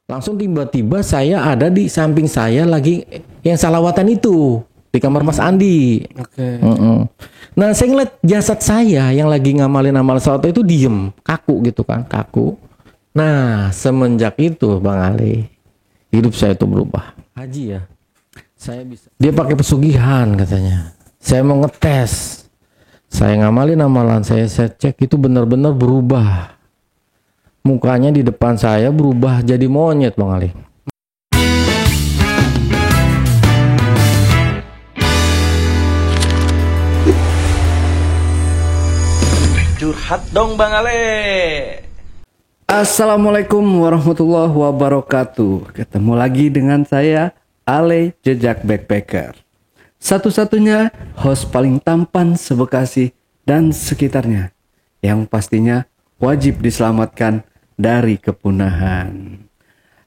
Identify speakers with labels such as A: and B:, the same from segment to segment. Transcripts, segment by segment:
A: Langsung tiba-tiba saya ada di samping saya lagi yang salawatan itu di kamar Mas Andi.
B: Oke.
A: Nah, saya ngeliat jasad saya yang lagi ngamalin amal salawat itu diem, kaku gitu kan, kaku. Nah, semenjak itu Bang Ali, hidup saya itu berubah. Haji ya, saya bisa. Dia pakai pesugihan katanya. Saya mau ngetes. Saya ngamalin amalan saya cek itu benar-benar berubah. Mukanya di depan saya berubah jadi monyet Bang Ali.
C: Curhat dong Bang Ale.
B: Assalamualaikum warahmatullahi wabarakatuh. Ketemu lagi dengan saya, Ale Jejak Backpacker. Satu-satunya host paling tampan se-Bekasi dan sekitarnya, yang pastinya wajib diselamatkan dari kepunahan.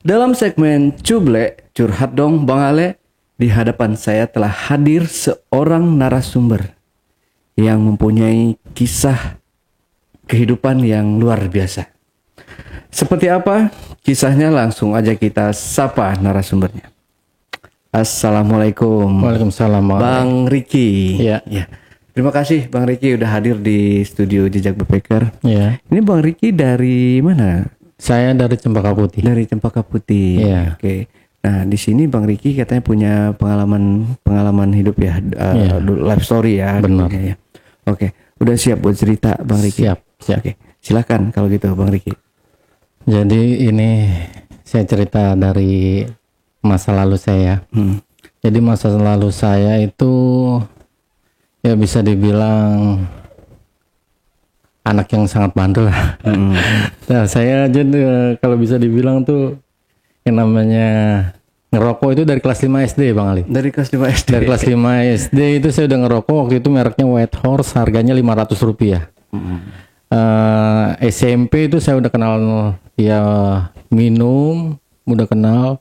B: Dalam segmen Cuble, Curhat Dong Bang Ale, di hadapan saya telah hadir seorang narasumber yang mempunyai kisah kehidupan yang luar biasa. Seperti apa kisahnya, langsung aja kita sapa narasumbernya. Assalamualaikum.
A: Waalaikumsalam
B: Bang Riki.
A: Ya.
B: Terima kasih Bang Riki udah hadir di studio Jejak Backpacker.
A: Ya.
B: Ini Bang Riki dari mana?
A: Saya dari Cempaka Putih.
B: Dari Cempaka Putih.
A: Iya.
B: Oke. Nah, di sini Bang Riki katanya punya pengalaman hidup ya, life story ya.
A: Benar.
B: Ya. Oke. Udah siap buat cerita Bang Riki?
A: Siap.
B: Oke. Silakan kalau gitu Bang Riki.
A: Jadi ini saya cerita dari masa lalu saya. Jadi masa lalu saya itu ya bisa dibilang anak yang sangat bandel. Nah, saya jadi kalau bisa dibilang tuh yang namanya ngerokok itu dari kelas 5 SD Bang Ali.
B: Dari kelas 5 SD.
A: Dari kelas 5 SD itu saya udah ngerokok, waktu itu mereknya White Horse, harganya Rp500. SMP itu saya udah kenal ya minum, udah kenal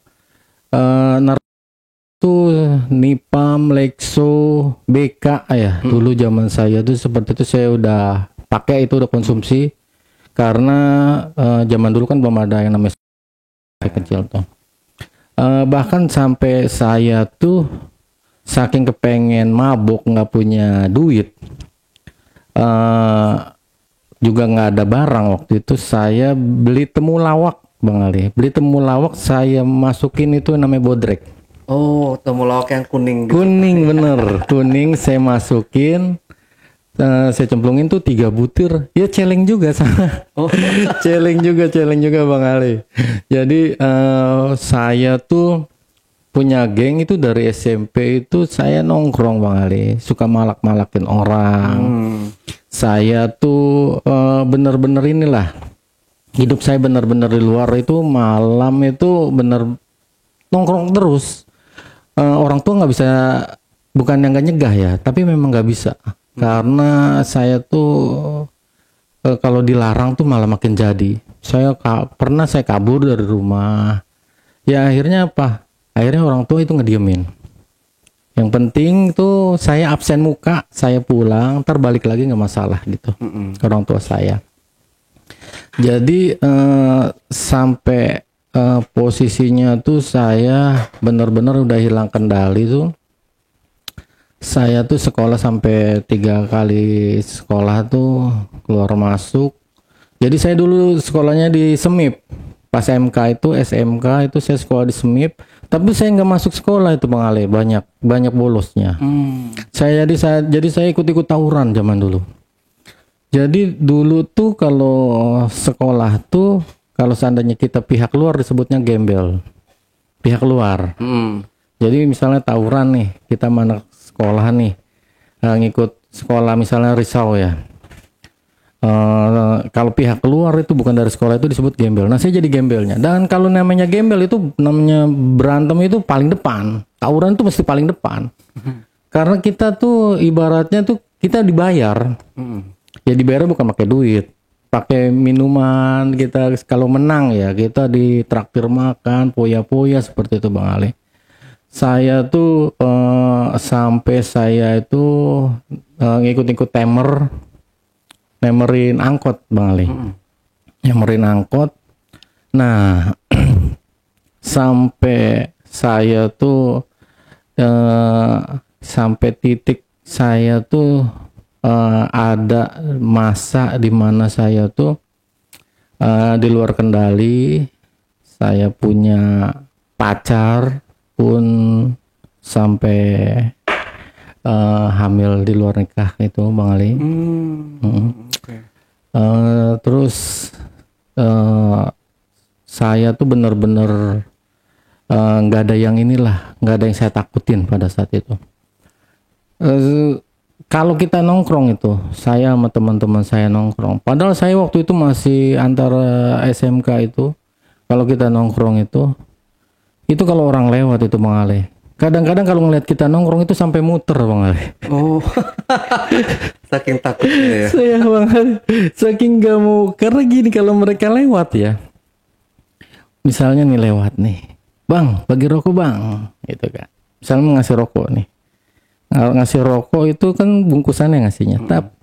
A: itu Nipam, Lexo, BK ya. Dulu zaman saya tuh seperti itu saya udah pakai, itu udah konsumsi karena zaman dulu kan belum ada yang namanya kecil tuh. Bahkan sampai saya tuh saking kepengen mabuk nggak punya duit, juga nggak ada barang waktu itu, saya beli temulawak Bang Ali. Beli temulawak, saya masukin itu namanya bodrek.
B: Oh, temulawak yang kuning.
A: Kuning bener, kuning saya masukin, saya cemplungin tuh 3 butir, ya celeng juga sama. celeng juga Bang Ali. Jadi saya tuh punya geng itu dari SMP itu, saya nongkrong Bang Ali, suka malak-malakin orang. Saya tuh bener-bener inilah, hidup saya bener-bener di luar itu, malam itu bener nongkrong terus. Orang tua nggak bisa, bukan yang nggak nyegah ya, tapi memang nggak bisa. Karena saya tuh kalau dilarang tuh malah makin jadi. Pernah saya kabur dari rumah. Ya akhirnya apa? Akhirnya orang tua itu ngediemin. Yang penting tuh saya absen muka, saya pulang, ntar balik lagi nggak masalah gitu. Orang tua saya. Jadi sampai posisinya tuh saya benar-benar udah hilang kendali tuh. Saya tuh sekolah sampai 3 kali sekolah tuh keluar masuk. Jadi saya dulu sekolahnya di Semip. Pas MK itu, SMK itu saya sekolah di Semip. Tapi saya nggak masuk sekolah itu Bang Ale, banyak bolosnya. Jadi saya ikut-ikut tawuran zaman dulu. Jadi dulu tuh kalau sekolah tuh, kalau seandainya kita pihak luar disebutnya gembel. Pihak luar. Jadi misalnya tawuran nih, kita mana sekolah nih, ngikut sekolah misalnya Risau ya. Kalau pihak luar itu bukan dari sekolah itu disebut gembel. Nah saya jadi gembelnya. Dan kalau namanya gembel itu namanya berantem itu paling depan. Tawuran itu mesti paling depan. Karena kita tuh ibaratnya tuh kita dibayar. Ya dibayar bukan pakai duit, pakai minuman. Kita kalau menang ya kita ditraktir makan, poya-poya seperti itu Bang Ali. Saya tuh sampai saya itu ngikut-ikut nemerin angkot Bang Ali. Nemerin angkot. Nah sampai saya tuh sampai titik saya tuh ada masa di mana saya tuh di luar kendali. Saya punya pacar pun sampai hamil di luar nikah itu Bang Ali.
B: Okay.
A: Terus saya tuh bener-bener nggak ada yang inilah, nggak ada yang saya takutin pada saat itu. Kalau kita nongkrong itu, saya sama teman-teman saya nongkrong. Padahal saya waktu itu masih antara SMK itu. Kalau kita nongkrong itu kalau orang lewat itu Bang Ali. Kadang-kadang kalau ngeliat kita nongkrong itu sampai muter Bang Ali.
B: Oh, saking takutnya ya.
A: Saya Bang Ali, saking gak mau. Karena gini, kalau mereka lewat ya, misalnya nih lewat nih, Bang, bagi rokok Bang, gitu kan. Misalnya ngasih rokok nih, ngasih rokok itu kan bungkusannya ngasihnya. Tapi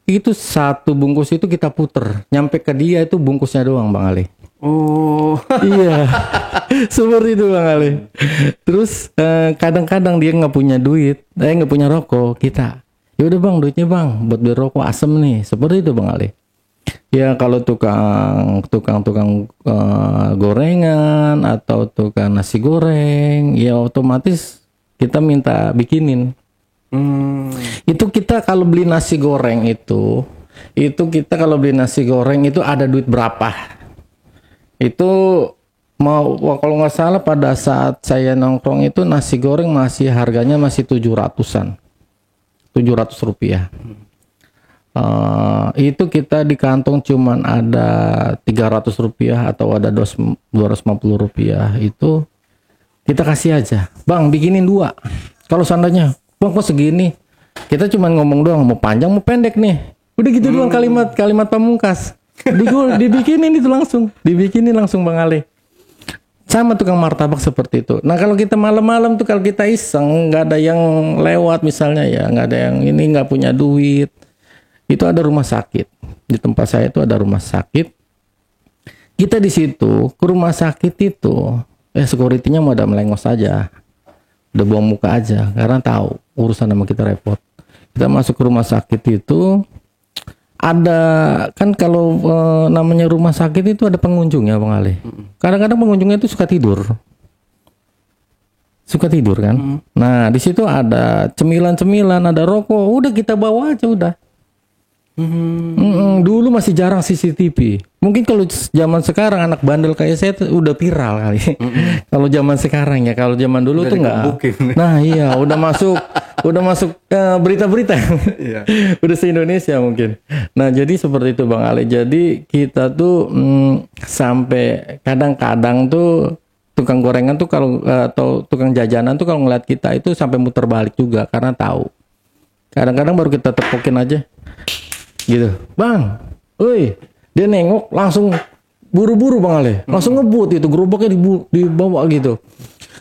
A: itu satu bungkus itu kita puter, nyampe ke dia itu bungkusnya doang Bang Ali.
B: Oh,
A: Iya, seperti itu Bang Ali. Terus kadang-kadang dia nggak punya duit, nggak punya rokok, kita, ya udah Bang, duitnya Bang, buat beli rokok asem nih, seperti itu Bang Ali. Ya kalau tukang gorengan atau tukang nasi goreng, ya otomatis kita minta bikinin. Itu kita kalau beli nasi goreng itu kita kalau beli nasi goreng itu ada duit berapa? Itu kalau nggak salah pada saat saya nongkrong itu nasi goreng masih harganya masih 700-an, 700 rupiah. Itu kita di kantong cuman ada 300 rupiah atau ada 250 rupiah. Itu kita kasih aja, Bang bikinin 2. Kalau seandainya Bang kok segini, kita cuman ngomong doang, mau panjang mau pendek nih, udah gitu doang, kalimat pamungkas. Dibikinin langsung Bang Ali. Sama tukang martabak seperti itu. Nah kalau kita malam-malam tuh kalau kita iseng, nggak ada yang lewat misalnya ya, nggak ada yang ini nggak punya duit, itu ada rumah sakit di tempat saya itu ada rumah sakit. Kita di situ ke rumah sakit itu, security-nya mau ada melengos aja, udah buang muka aja karena tahu urusan sama kita repot. Kita masuk ke rumah sakit itu. Ada kan kalau namanya rumah sakit itu ada pengunjung ya Bang Ali. Kadang-kadang pengunjungnya itu suka tidur kan. Nah di situ ada cemilan-cemilan, ada rokok, udah kita bawa aja udah. Dulu masih jarang CCTV. Mungkin kalau zaman sekarang anak bandel kayak saya tuh udah viral kali. Kalau zaman sekarang ya, kalau zaman dulu udah tuh nggak. Nah iya, udah masuk berita-berita. Iya. Udah se-Indonesia mungkin. Nah jadi seperti itu Bang Ali. Jadi kita tuh sampai kadang-kadang tuh tukang gorengan tuh kalau atau tukang jajanan tuh kalau ngeliat kita itu sampai muter balik juga karena tahu. Kadang-kadang baru kita tepokin aja. Gitu, Bang, dia nengok langsung buru-buru Bang Ale, langsung ngebut itu gerobaknya dibawa gitu.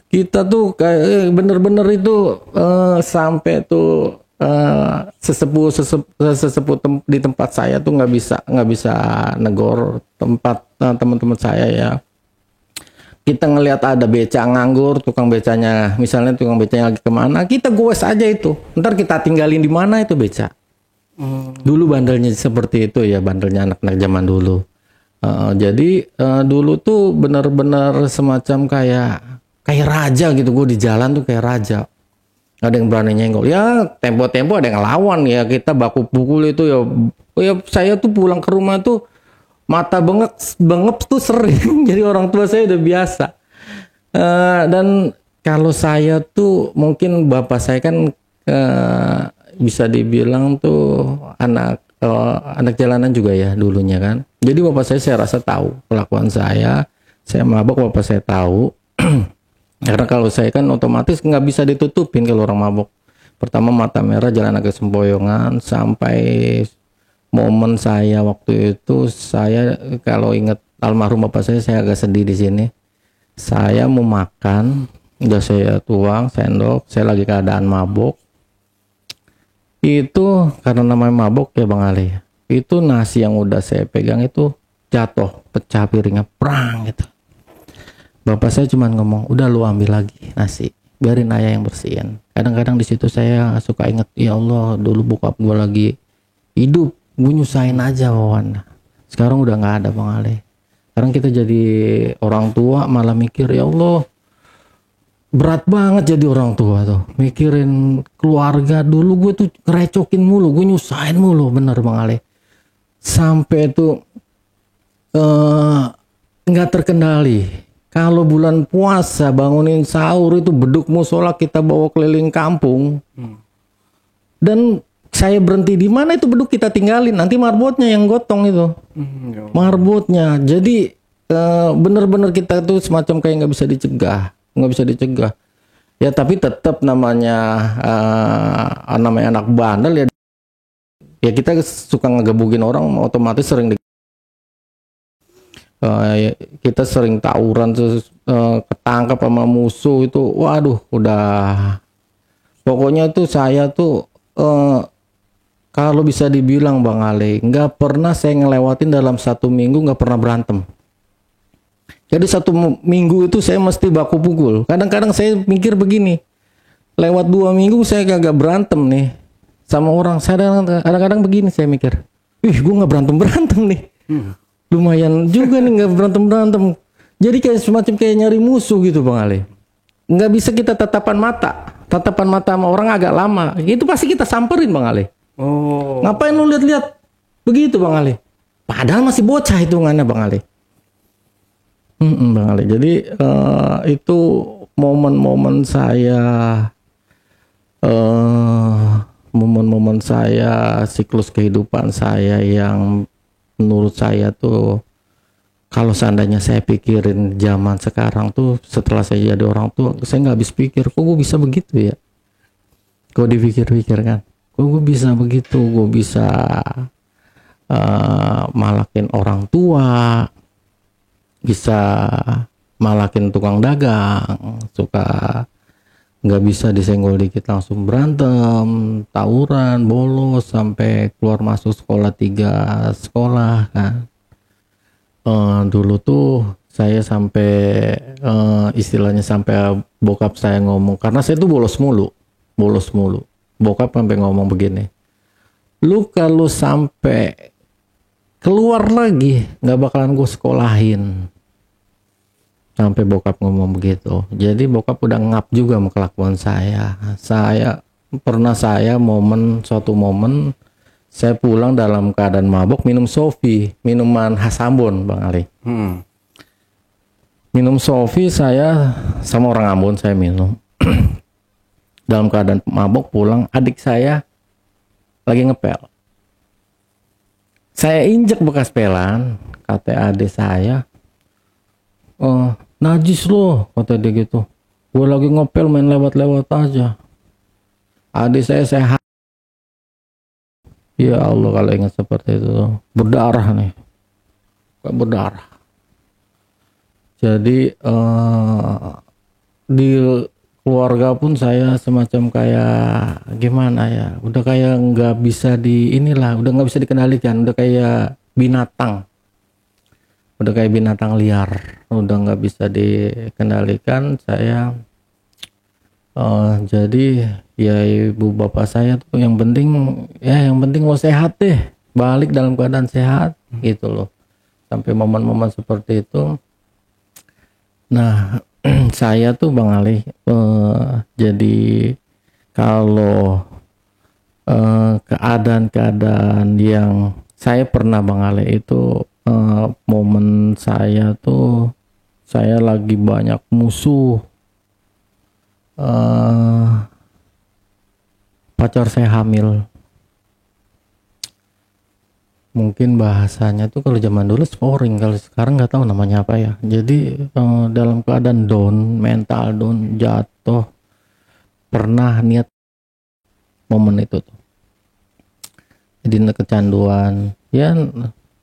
A: Kita tuh kayak bener-bener itu sampai tuh sesepuh di tempat saya tuh nggak bisa negor tempat teman-teman saya ya. Kita ngelihat ada beca nganggur, tukang becanya, misalnya tukang becanya lagi kemana, kita goes aja itu. Ntar kita tinggalin di mana itu beca. Dulu bandelnya seperti itu ya, bandelnya anak-anak zaman dulu. Jadi dulu tuh benar-benar semacam kayak raja gitu. Gue di jalan tuh kayak raja. Ada yang berani nyenggol. Ya tempo-tempo ada yang ngelawan ya. Kita baku pukul itu ya. Ya saya tuh pulang ke rumah tuh mata bengep tuh sering. Jadi orang tua saya udah biasa. Dan kalau saya tuh mungkin bapak saya kan bisa dibilang tuh anak jalanan juga ya dulunya kan. Jadi bapak saya rasa tahu kelakuan saya mabok, bapak saya tahu. Karena kalau saya kan otomatis nggak bisa ditutupin kalau orang mabok. Pertama mata merah, jalan agak sempoyongan, sampai momen saya waktu itu saya kalau ingat almarhum bapak saya agak sedih di sini. Saya mau makan, udah saya tuang sendok, saya lagi keadaan mabok. Itu karena namanya mabok ya Bang Ali. Itu nasi yang udah saya pegang itu jatuh, pecah piringnya, prang gitu. Bapak saya cuma ngomong, udah lu ambil lagi nasi, biarin ayah yang bersihin. Kadang-kadang di situ saya suka inget, ya Allah dulu bokap gue lagi hidup, gue nyusahin aja Wawan. Sekarang udah nggak ada Bang Ale. Sekarang kita jadi orang tua malah mikir, ya Allah berat banget jadi orang tua tuh, mikirin keluarga. Dulu gue tuh ngerecokin mulu, gue nyusahin mulu, bener Bang Ale. Sampai tuh nggak terkendali. Kalau bulan puasa bangunin sahur itu beduk musola kita bawa keliling kampung. Dan saya berhenti di mana itu beduk kita tinggalin. Nanti marbotnya yang gotong itu. Marbotnya. Jadi bener-bener kita tuh semacam kayak nggak bisa dicegah. Ya tapi tetap namanya anak bandel ya. Ya kita suka ngegebugin orang, otomatis sering kita sering tawuran terus ketangkap sama musuh itu, waduh udah pokoknya tuh saya tuh kalau bisa dibilang Bang Ale, nggak pernah saya ngelewatin dalam 1 minggu nggak pernah berantem. Jadi 1 minggu itu saya mesti baku pukul. Kadang-kadang saya mikir begini, lewat 2 minggu saya kagak berantem nih sama orang. Saya kadang-kadang begini saya mikir, gue nggak berantem nih. Lumayan juga nih nggak berantem. Jadi kayak semacam kayak nyari musuh gitu Bang Ale. Nggak bisa kita tatapan mata sama orang agak lama. Itu pasti kita samperin Bang Ale. Oh. Ngapain lu lihat-lihat begitu Bang Ale? Padahal masih bocah hitungannya Bang Ale. Bang Ale. Jadi itu momen-momen saya, siklus kehidupan saya yang menurut saya tuh kalau seandainya saya pikirin zaman sekarang tuh setelah saya jadi orang tua, saya nggak habis pikir, kok gue bisa begitu ya? Kok dipikir-pikir kan, kok gue bisa begitu? Gue bisa malakin orang tua, bisa malakin tukang dagang, suka nggak bisa disenggol dikit langsung berantem, tawuran, bolos sampai keluar masuk sekolah 3 sekolah kan. Dulu tuh saya sampai istilahnya sampai bokap saya ngomong, karena saya tuh bolos mulu. Bokap sampai ngomong begini, lu kalau sampai keluar lagi nggak bakalan gue sekolahin. Sampai bokap ngomong begitu. Jadi bokap udah ngap juga sama kelakuan saya. Suatu momen saya pulang dalam keadaan mabok, minum Sofi, minuman khas Ambon Bang Ali. Minum Sofi saya sama orang Ambon saya minum. Dalam keadaan mabok pulang, adik saya lagi ngepel. Saya injek bekas pelan, kata adik saya, najis loh, kata dia gitu. Gue lagi ngepel main lewat-lewat aja. Adik saya sehat. Ya Allah kalau ingat seperti itu, berdarah nih, kayak berdarah. Jadi di keluarga pun saya semacam kayak gimana ya, udah kayak nggak bisa udah nggak bisa dikendalikan, udah kayak binatang. Udah kayak binatang liar, udah nggak bisa dikendalikan saya. Jadi ya ibu bapak saya tuh yang penting lo sehat deh, balik dalam keadaan sehat gitu loh. Sampai momen-momen seperti itu. Nah saya tuh Bang Ali, jadi kalau keadaan-keadaan yang saya pernah Bang Ali itu, momen saya tuh saya lagi banyak musuh, pacar saya hamil. Mungkin bahasanya tuh kalau zaman dulu sporing, kalau sekarang nggak tahu namanya apa ya. Jadi dalam keadaan down, mental down, jatuh, pernah niat momen itu tuh. Jadi kecanduan, ya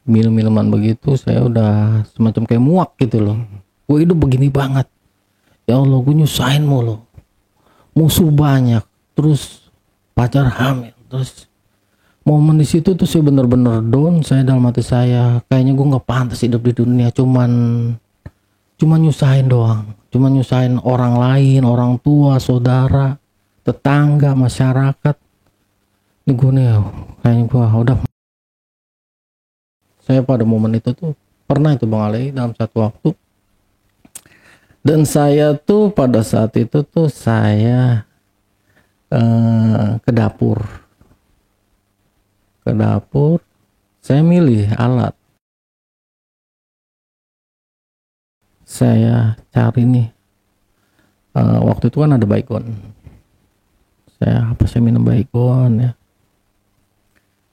A: minum-minuman begitu, saya udah semacam kayak muak gitu loh. Gue hidup begini banget, ya Allah gue nyusahin mulu, musuh banyak, terus pacar hamil, terus momen di situ tuh saya bener-bener down. Saya dalam hati saya kayaknya gue nggak pantas hidup di dunia, cuman cuma nyusahin doang, cuma nyusahin orang lain, orang tua, saudara, tetangga, masyarakat. Ini gue nih, kayaknya gue udah. Saya pada momen itu tuh pernah itu Bang Ali dalam satu waktu. Dan saya tuh pada saat itu tuh saya ke dapur. Ke dapur, saya milih alat. Saya cari nih, waktu itu kan ada Baygon. Saya minum Baygon ya.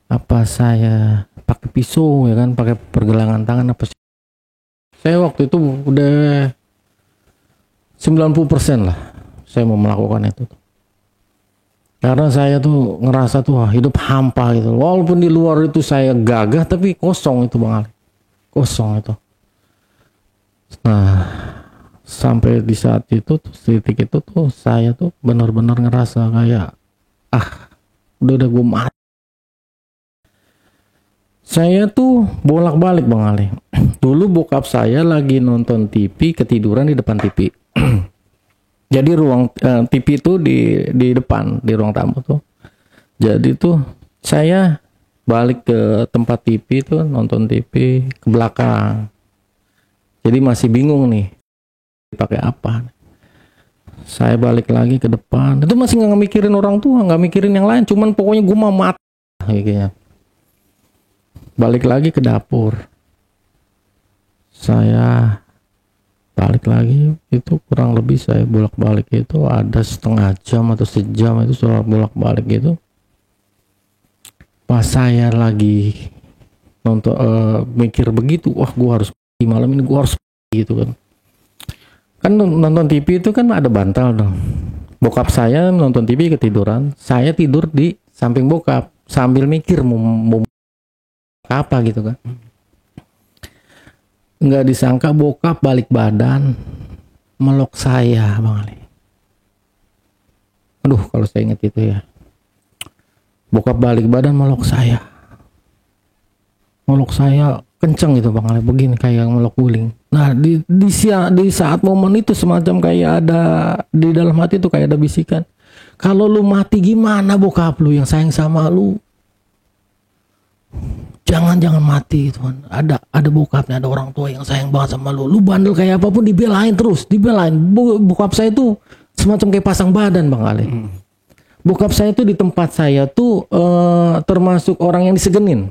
A: Apa saya pakai pisau ya kan, pakai pergelangan tangan apa sih? Saya waktu itu udah 90% lah saya mau melakukan itu. Karena saya tuh ngerasa tuh hidup hampa gitu. Walaupun di luar itu saya gagah tapi kosong itu Bang Ali. Kosong itu. Nah, sampai di saat itu titik itu tuh saya tuh benar-benar ngerasa kayak udah gue mati. Saya tuh bolak-balik Bang Ali. Dulu bokap saya lagi nonton TV, ketiduran di depan TV. Jadi ruang TV itu di depan, di ruang tamu tuh. Jadi tuh saya balik ke tempat TV tuh, nonton TV ke belakang. Jadi masih bingung nih pakai apa. Saya balik lagi ke depan. Itu masih nggak mikirin orang tua, nggak mikirin yang lain. Cuman pokoknya gue mau mati kayaknya. Balik lagi ke dapur. Saya balik lagi, itu kurang lebih saya bolak-balik itu ada setengah jam atau sejam itu soal bolak-balik itu. Pas saya lagi nonton mikir begitu, wah gue harus di malam ini gue harus gitu kan. Kan nonton TV itu kan ada bantal dong. Bokap saya nonton TV ketiduran, saya tidur di samping bokap sambil mikir mau apa gitu kan. Nggak disangka bokap balik badan meluk saya Bang Ali. Aduh kalau saya ingat itu ya. Bokap balik badan meluk saya. Meluk saya kenceng gitu Bang Ali, begini kayak meluk guling. Nah di saat momen itu semacam kayak ada di dalam hati itu kayak ada bisikan. Kalau lu mati gimana bokap lu yang sayang sama lu? Jangan mati itu kan. Ada bokapnya, ada orang tua yang sayang banget sama lu. Lu bandel kayak apapun dibelain terus, dibelain. Bokap saya tuh semacam kayak pasang badan Bang Ali. Bokap saya tuh di tempat saya tuh termasuk orang yang disegenin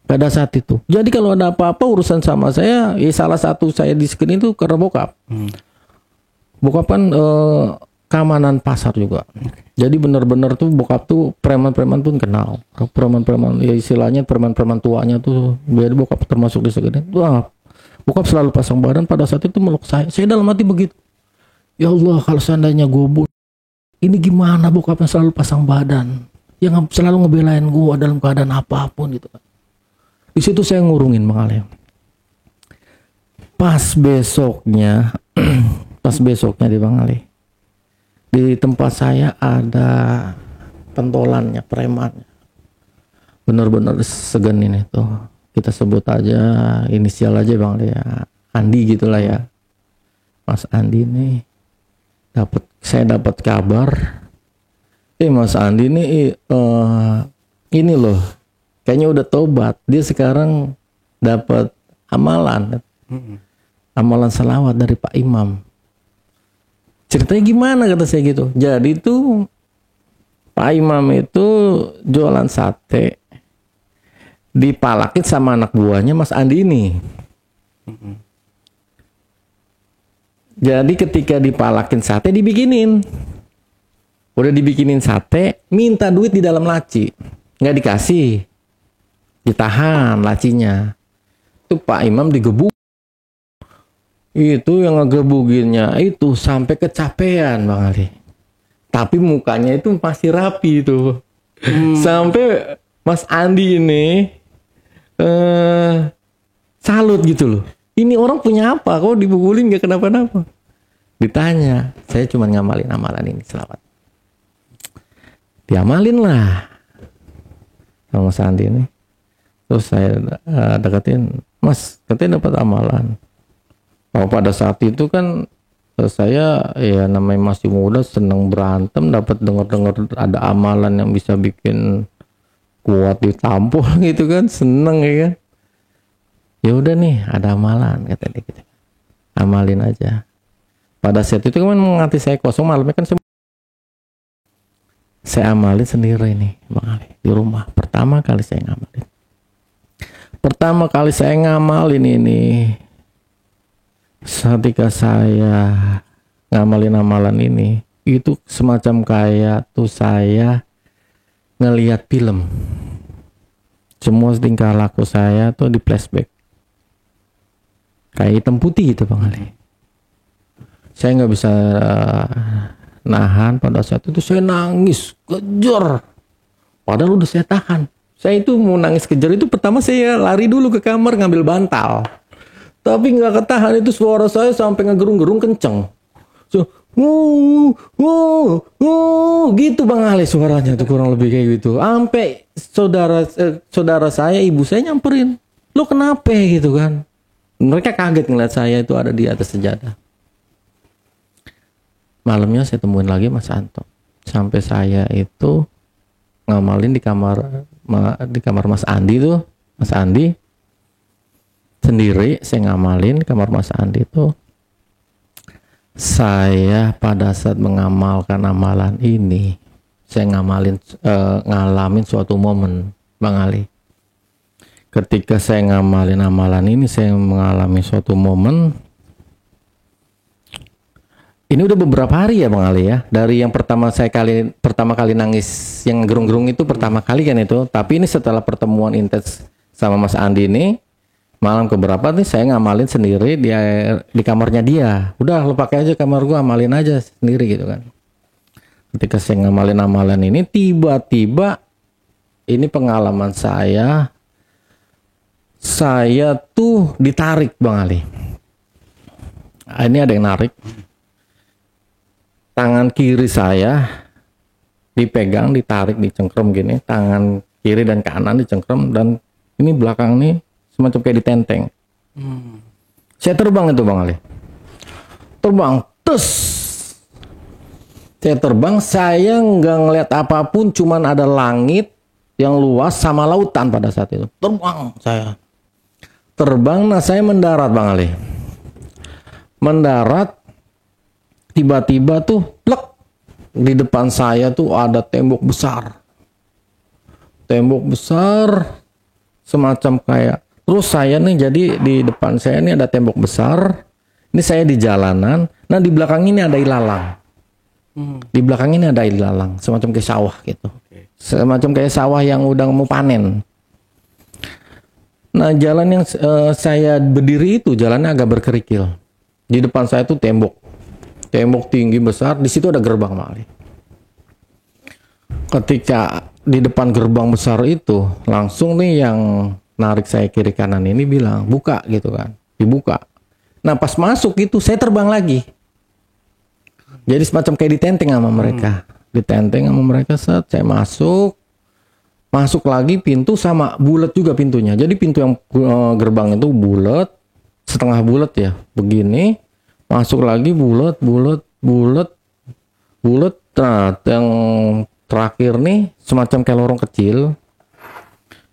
A: pada saat itu. Jadi kalau ada apa-apa urusan sama saya, ya salah satu saya disegenin itu karena bokap. Bokap kan keamanan pasar juga. Jadi benar-benar tuh bokap tuh preman-preman pun kenal. Preman-preman ya istilahnya preman-preman tuanya tuh. Jadi bokap termasuk di segini. Wah, bokap selalu pasang badan pada saat itu meluk saya. Saya dalam hati begitu. Ya Allah, kalau seandainya gue ini gimana bokapnya selalu pasang badan. Yang selalu ngebelain gue dalam keadaan apapun gitu kan. Di situ saya ngurungin Bang Ali. Pas besoknya di Bang Ali. Di tempat saya ada pentolannya, premannya. Benar-benar segenin itu. Kita sebut aja inisial aja Bang ya. Andi gitulah ya. Mas Andi nih saya dapat kabar. Mas Andi nih ini loh. Kayaknya udah tobat. Dia sekarang dapat amalan. Amalan selawat dari Pak Imam. Ceritanya gimana kata saya gitu. Jadi itu Pak Imam itu jualan sate, dipalakin sama anak buahnya Mas Andi ini. Jadi ketika dipalakin sate dibikinin. Udah dibikinin sate, minta duit di dalam laci. Nggak dikasih. Ditahan lacinya. Itu Pak Imam digebuk. Itu yang ngegebukinnya itu sampai kecapean Bang Ali. Tapi mukanya itu masih rapi itu. Sampai Mas Andi ini salut gitu loh. Ini orang punya apa? Kok dipukulin gak kenapa-napa? Ditanya, saya cuma ngamalin amalan ini selawat. Diamalin lah sama Mas Andi ini. Terus saya deketin, Mas, katanya dapat amalan. Kalau pada saat itu kan saya ya namanya masih muda, seneng berantem, dapat dengar-dengar ada amalan yang bisa bikin kuat ditampol gitu kan, seneng ya kan. Ya udah nih ada amalan kata dia gitu. Amalin aja. Pada saat itu kan hati saya kosong, malamnya kan saya amalin sendiri nih Bang Ali di rumah. Pertama kali saya ngamalin. Ini ketika saya ngamalin amalan ini, itu semacam kayak tuh saya ngelihat film. Semua tingkah laku saya tuh di flashback. Kayak hitam putih gitu Bang Ali. Saya nggak bisa nahan, pada saat itu saya nangis kejar. Padahal udah saya tahan. Saya itu mau nangis kejar itu pertama saya lari dulu ke kamar ngambil bantal. Tapi nggak ketahan, itu suara saya sampai ngegerung-gerung kenceng. So, gitu Bang Ali suaranya tuh kurang lebih kayak gitu. Sampai saudara saya, ibu saya nyamperin. Lo kenapa gitu kan? Mereka kaget ngeliat saya itu ada di atas sejadah. Malamnya saya temuin lagi Mas Anto. Sampai saya itu ngamalin di kamar Mas Andi tuh. Mas Andi sendiri saya ngamalin di kamar Mas Andi tuh. Saya pada saat mengamalkan amalan ini, saya ngalamin suatu momen Bang Ali. Ketika saya ngamalin amalan ini, saya mengalami suatu momen. Ini udah beberapa hari ya Bang Ali ya. Dari yang pertama kali nangis yang gerung-gerung itu pertama kali kan itu. Tapi ini setelah pertemuan intens sama Mas Andi ini, malam keberapa nih saya ngamalin sendiri di kamarnya dia. Udah lo pakai aja kamar gua, amalin aja sendiri gitu kan. Ketika saya ngamalin amalan ini, tiba-tiba ini pengalaman saya tuh ditarik Bang Ali. Ini ada yang narik. Tangan kiri saya dipegang, ditarik, dicengkram gini. Tangan kiri dan kanan dicengkram, dan ini belakang nih semacam kayak ditenteng. Saya terbang itu Bang Ali. Terbang, tes. Saya terbang, saya nggak ngeliat apapun, cuman ada langit yang luas sama lautan pada saat itu. Terbang saya. Terbang, nah saya mendarat Bang Ali. Mendarat, tiba-tiba tuh plek, di depan saya tuh ada tembok besar. Tembok besar semacam kayak, terus saya nih jadi di depan saya ini ada tembok besar. Ini saya di jalanan. Nah di belakang ini ada ilalang. Di belakang ini ada ilalang, semacam kayak sawah gitu. Semacam kayak sawah yang udah mau panen. Nah jalan yang saya berdiri itu jalannya agak berkerikil. Di depan saya tuh tembok tinggi besar. Di situ ada gerbang Mali. Ketika di depan gerbang besar itu, langsung nih yang narik saya kiri kanan ini bilang buka gitu kan, dibuka. Nah pas masuk itu saya terbang lagi. Jadi semacam kayak ditenteng sama mereka. Ditenteng sama mereka, saya masuk lagi, pintu sama bulat juga pintunya. Jadi pintu yang gerbang itu bulat, setengah bulat ya, begini. Masuk lagi bulat. Nah, yang terakhir nih semacam kayak lorong kecil.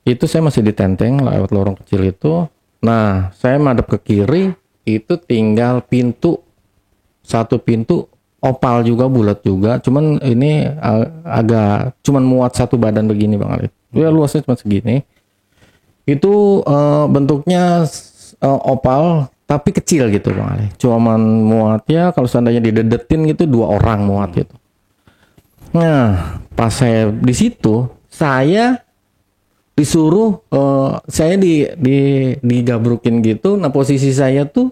A: Itu saya masih ditenteng lewat lorong kecil itu. Nah, saya madep ke kiri, itu tinggal satu pintu opal juga, bulat juga, cuman ini agak cuman muat satu badan begini Bang Ali. Ya luasnya cuma segini. Itu bentuknya opal tapi kecil gitu Bang Ali. Cuman muatnya kalau seandainya didedetin gitu 2 orang muat gitu. Nah, pas saya di situ, saya disuruh saya digabrukin gitu. Nah, posisi saya tuh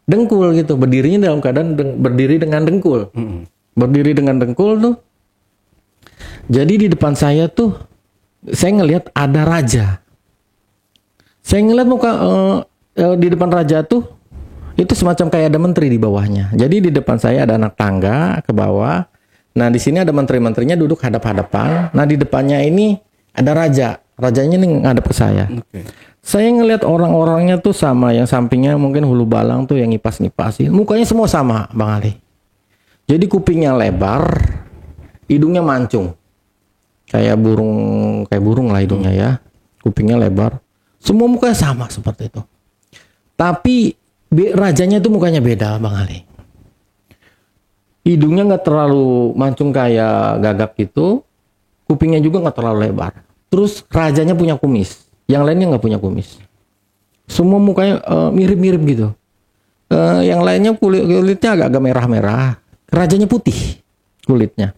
A: dengkul gitu, berdirinya dalam keadaan berdiri dengan dengkul. Berdiri dengan dengkul tuh. Jadi di depan saya tuh saya ngelihat ada raja. Saya ngelihat muka di depan raja tuh itu semacam kayak ada menteri di bawahnya. Jadi di depan saya ada anak tangga ke bawah. Nah, di sini ada menteri-menterinya duduk hadap-hadapan. Nah, di depannya ini ada raja. Rajanya nih ngadep ke saya. Saya ngelihat orang-orangnya tuh sama, yang sampingnya mungkin hulu balang tuh yang ngipas-ngipasin. Mukanya semua sama, Bang Ali. Jadi kupingnya lebar, hidungnya mancung. Kayak burung lah hidungnya ya. Kupingnya lebar. Semua mukanya sama seperti itu. Tapi rajanya tuh mukanya beda, Bang Ali. Hidungnya nggak terlalu mancung kayak gagak gitu. Kupingnya juga nggak terlalu lebar. Terus rajanya punya kumis. Yang lainnya nggak punya kumis. Semua mukanya mirip-mirip gitu. Yang lainnya kulitnya agak-agak merah-merah. Rajanya putih kulitnya.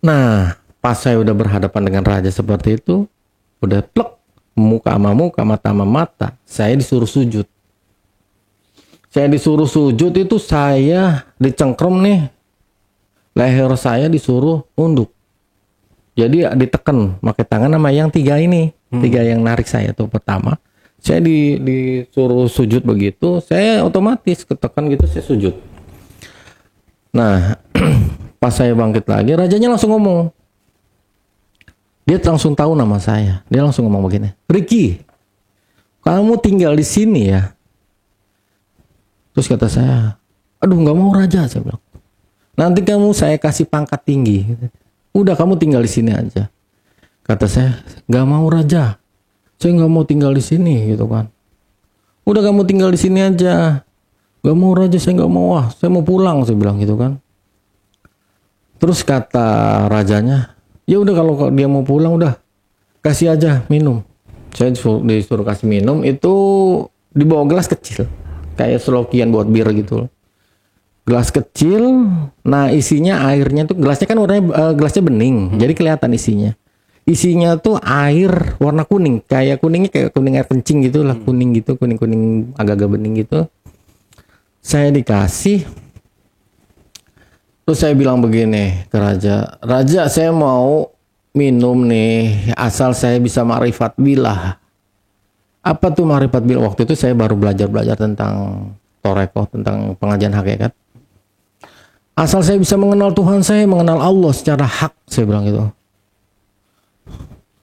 A: Nah, pas saya udah berhadapan dengan raja seperti itu, udah plek, muka sama muka, mata sama mata, saya disuruh sujud. Saya disuruh sujud itu saya dicengkram nih. Leher saya disuruh nunduk. Jadi ditekan pakai tangan sama yang tiga ini. Tiga yang narik saya tuh pertama. Saya disuruh sujud begitu, saya otomatis ketekan gitu, saya sujud. Nah, pas saya bangkit lagi, rajanya langsung ngomong. Dia langsung tahu nama saya. Dia langsung ngomong begini, Ricky, kamu tinggal di sini ya? Terus kata saya, aduh nggak mau raja, saya bilang. Nanti kamu saya kasih pangkat tinggi. Udah kamu tinggal di sini aja. Kata saya, nggak mau raja. Saya nggak mau tinggal di sini gitu kan. Udah kamu tinggal di sini aja. Nggak mau raja, saya nggak mau. Wah, saya mau pulang, saya bilang gitu kan. Terus kata rajanya, ya udah kalau dia mau pulang udah kasih aja minum. Saya disuruh kasih minum itu di bawah gelas kecil. Kayak selokian buat bir gitu. Gelas kecil, nah isinya airnya tuh, gelasnya kan warnanya gelasnya bening, jadi kelihatan isinya. Isinya tuh air warna kuning, kayak kuningnya kayak kuning air kencing gitu lah, kuning gitu, kuning-kuning agak-agak bening gitu. Saya dikasih, terus saya bilang begini ke raja, Raja saya mau minum nih, asal saya bisa ma'rifat billah. Apa tuh ma'rifat billah? Waktu itu saya baru belajar tentang Toreko, tentang pengajian hakikat. Asal saya bisa mengenal Tuhan saya, mengenal Allah secara hak, saya bilang gitu.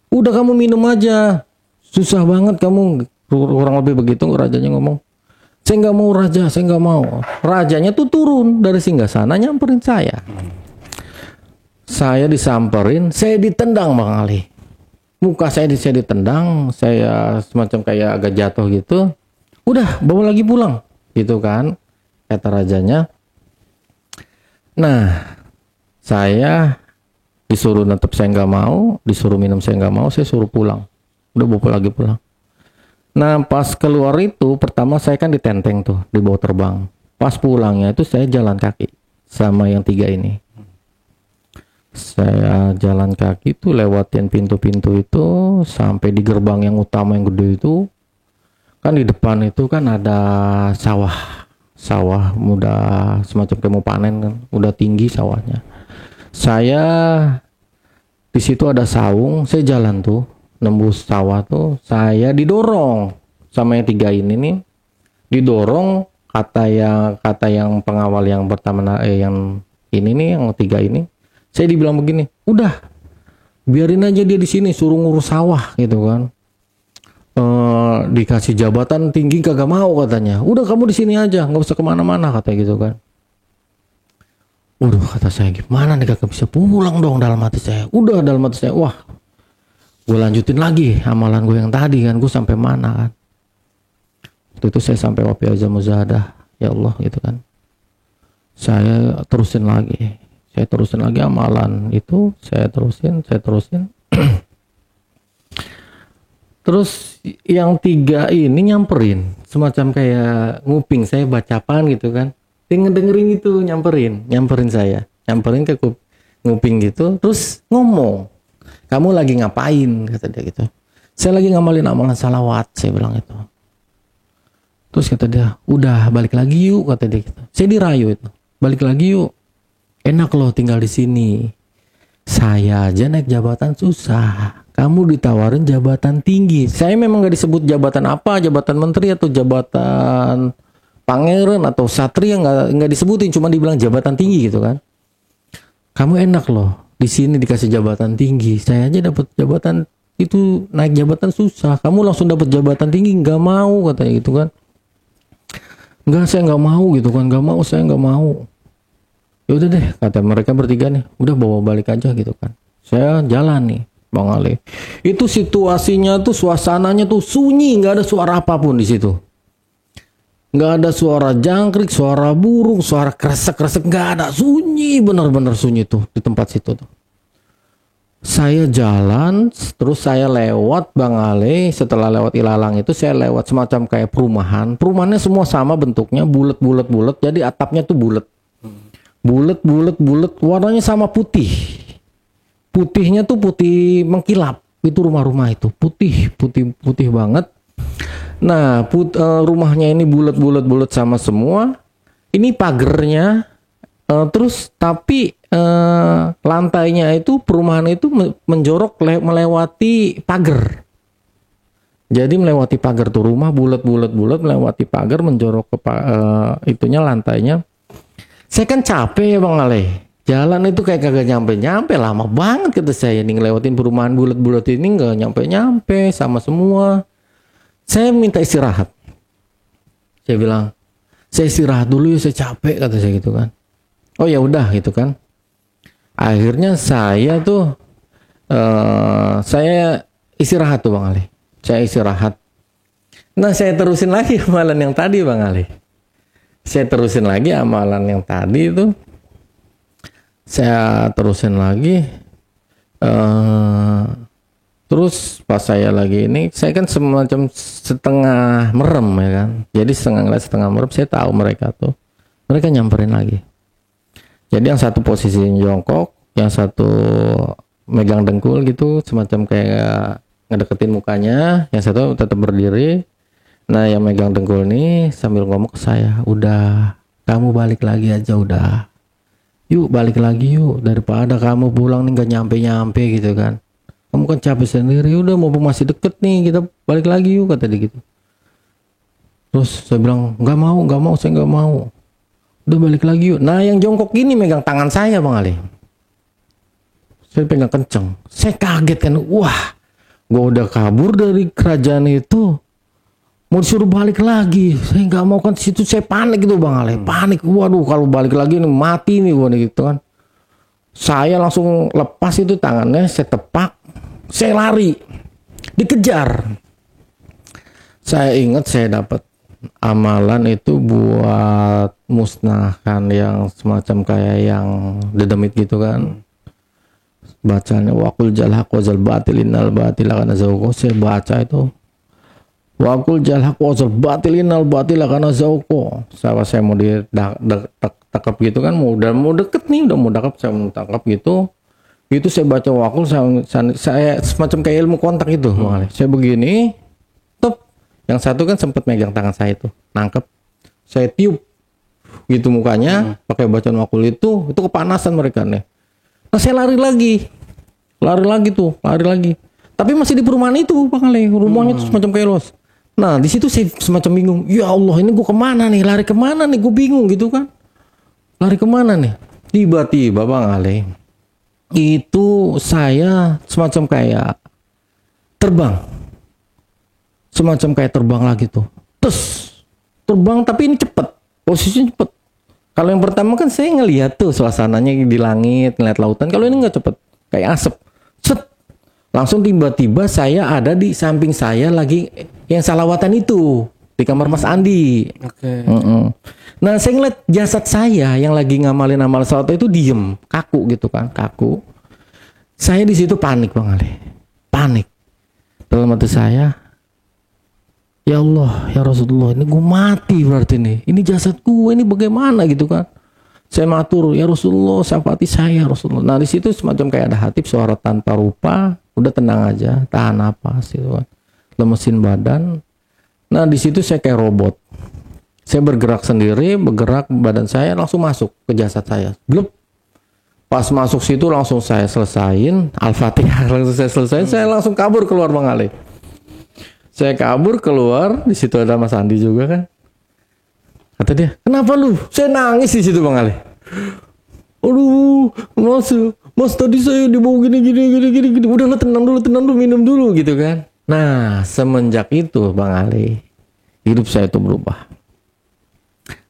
A: Udah kamu minum aja, susah banget kamu, kurang lebih begitu. Rajanya ngomong, saya nggak mau raja, saya nggak mau. Rajanya tuh turun dari singgasana nyamperin saya. Saya disamperin, saya ditendang Bang Ali. Muka saya ditendang, saya semacam kayak agak jatuh gitu. Udah bawa lagi pulang, gitu kan, kata rajanya. Nah, saya disuruh tetap saya nggak mau, disuruh minum saya nggak mau, saya suruh pulang. Udah bawa lagi pulang. Nah, pas keluar itu, pertama saya kan ditenteng tuh, dibawa terbang. Pas pulangnya itu saya jalan kaki sama yang tiga ini. Saya jalan kaki tuh lewatin pintu-pintu itu sampai di gerbang yang utama yang gede itu. Kan di depan itu kan ada sawah muda semacam kayak mau panen kan, udah tinggi sawahnya. Saya di situ ada saung, saya jalan tuh nembus sawah tuh, saya didorong sama yang tiga ini nih, didorong kata yang pengawal yang pertama yang ini nih, yang tiga ini, saya dibilang begini, udah biarin aja dia di sini, suruh ngurus sawah gitu kan. Dikasih jabatan tinggi kagak mau katanya. Udah kamu di sini aja, nggak usah kemana-mana katanya gitu kan. Waduh, kata saya, gimana nih kagak bisa pulang dong dalam hati saya. Udah dalam hati saya, wah, gue lanjutin lagi amalan gue yang tadi kan, gue sampai mana kan. Waktu itu saya sampai wafi azam muzahadah, ya Allah gitu kan. Saya terusin lagi amalan itu, saya terusin. Terus yang tiga ini nyamperin, semacam kayak nguping saya bacapan gitu kan. Dia dengerin itu, nyamperin saya, nyamperin ke nguping gitu, terus ngomong, kamu lagi ngapain, kata dia gitu. Saya lagi ngamalin amalan salawat, saya bilang itu. Terus kata dia, udah balik lagi yuk, kata dia gitu. Saya dirayu itu, balik lagi yuk, enak loh tinggal di sini. Saya aja naik jabatan susah, kamu ditawarin jabatan tinggi. Saya memang gak disebut jabatan apa, jabatan menteri atau jabatan pangeran atau satria, nggak disebutin, cuma dibilang jabatan tinggi gitu kan. Kamu enak loh di sini dikasih jabatan tinggi, saya aja dapat jabatan itu naik jabatan susah. Kamu langsung dapat jabatan tinggi nggak mau katanya gitu kan. Nggak, saya nggak mau gitu kan, nggak mau, saya nggak mau. Ya udah deh, kata mereka bertiga nih, udah bawa balik aja gitu kan. Saya jalan nih, Bang Ale. Itu situasinya tuh, suasananya tuh sunyi, nggak ada suara apapun di situ. Nggak ada suara jangkrik, suara burung, suara kresek-kresek, nggak ada, sunyi, benar-benar sunyi tuh di tempat situ tuh. Saya jalan, terus saya lewat Bang Ale. Setelah lewat ilalang itu saya lewat semacam kayak perumahan. Perumahannya semua sama bentuknya, bulat, jadi atapnya tuh bulat. Bulat, warnanya sama putih. Putihnya tuh putih mengkilap. Itu rumah-rumah itu putih banget. Nah, rumahnya ini bulat sama semua. Ini pagernya, terus tapi lantainya itu, perumahan itu menjorok melewati pagar. Jadi melewati pagar tuh, rumah bulat melewati pagar, menjorok ke itunya, lantainya. Saya kan capek ya Bang Ale. Jalan itu kayak kagak nyampe, lama banget kata saya nih, ngelewatin perumahan bulat ini nggak nyampe sama semua. Saya minta istirahat. Saya bilang, saya istirahat dulu ya, saya capek kata saya gitu kan. Oh ya udah gitu kan. Akhirnya saya tuh saya istirahat tuh Bang Ali. Saya istirahat. Nah, saya terusin lagi amalan yang tadi Bang Ali. Saya terusin lagi amalan yang tadi itu. Saya terusin lagi. Terus pas saya lagi ini, saya kan semacam setengah merem ya kan. Jadi setengah ngeliat setengah merem, saya tahu mereka tuh. Mereka nyamperin lagi. Jadi yang satu posisi jongkok, yang satu megang dengkul gitu, semacam kayak ngedeketin mukanya, yang satu tetap berdiri. Nah, yang megang dengkul nih sambil ngomong ke saya, udah, kamu balik lagi aja udah. Yuk balik lagi yuk, daripada kamu pulang nih gak nyampe-nyampe gitu kan. Kamu kan capek sendiri, udah mumpung masih deket nih, kita balik lagi yuk, kata dia gitu. Terus saya bilang, gak mau, saya gak mau. Udah balik lagi yuk. Nah, yang jongkok gini megang tangan saya Bang Ali. Saya pegang kenceng. Saya kaget kan, wah, gue udah kabur dari kerajaan itu, mau disuruh balik lagi. Saya nggak mau kan, situ saya panik gitu Bang Ale. Panik, waduh kalau balik lagi nih mati nih gue gitu kan. Saya langsung lepas itu tangannya, saya tepak, saya lari, dikejar. Saya ingat saya dapat amalan itu buat musnahkan yang semacam kayak yang dedemit gitu kan. Bacanya waqul jalhaq wazal batilin al batila kana zauqo. Saya baca itu waqul jalhaq wazal batilin al batila kana zauqo. Saya mau ditangkap gitu kan, mau deket nih, udah mau dekap, saya mau tangkap gitu. Itu saya baca waqul, saya semacam kayak ilmu kontak itu. Saya begini, top. Yang satu kan sempat megang tangan saya itu, nangkep. Saya tiup gitu mukanya, pakai bacaan waqul itu kepanasan mereka nih. Nah, saya lari lagi tuh. Tapi masih di perumahan itu, Bang Ale. Rumahnya tuh semacam kayak los. Nah, di situ saya semacam bingung. Ya Allah, ini gue kemana nih? Lari kemana nih? Gue bingung gitu kan. Lari kemana nih? Tiba-tiba Bang Ale, itu saya semacam kayak terbang. Semacam kayak terbang lagi tuh. Terus terbang tapi ini cepet. Posisinya cepet. Kalau yang pertama kan saya ngelihat tuh suasananya di langit, ngeliat lautan. Kalau ini nggak cepet, kayak asap. Set. Langsung tiba-tiba saya ada di samping saya lagi yang salawatan itu di kamar Mas Andi.
B: Oke.
A: Nah, saya ngeliat jasad saya yang lagi ngamalin amal salawat itu diem, kaku gitu kan, kaku. Saya di situ panik Bang Ali, panik. Dalam hati saya, ya Allah, ya Rasulullah, ini gue mati berarti nih. Ini jasad gue, ini bagaimana gitu kan. Saya matur, ya Rasulullah, syafaati saya Rasulullah. Nah, di situ semacam kayak ada hatib, suara tanpa rupa. Udah tenang aja, tahan napas gitu kan. Lemesin badan. Nah, di situ saya kayak robot. Saya bergerak sendiri, badan saya langsung masuk ke jasad saya. Blub. Pas masuk situ langsung saya selesain Al-Fatihah, langsung saya selesain, saya langsung kabur keluar Bang Ali. Saya kabur keluar, di situ ada Mas Andi juga kan. Kata dia, kenapa lu? Saya nangis di situ Bang Ali. Aduh, Mas tadi saya dibawa gini. Udah lo tenang dulu, minum dulu gitu kan. Nah semenjak itu Bang Ali, hidup saya itu berubah.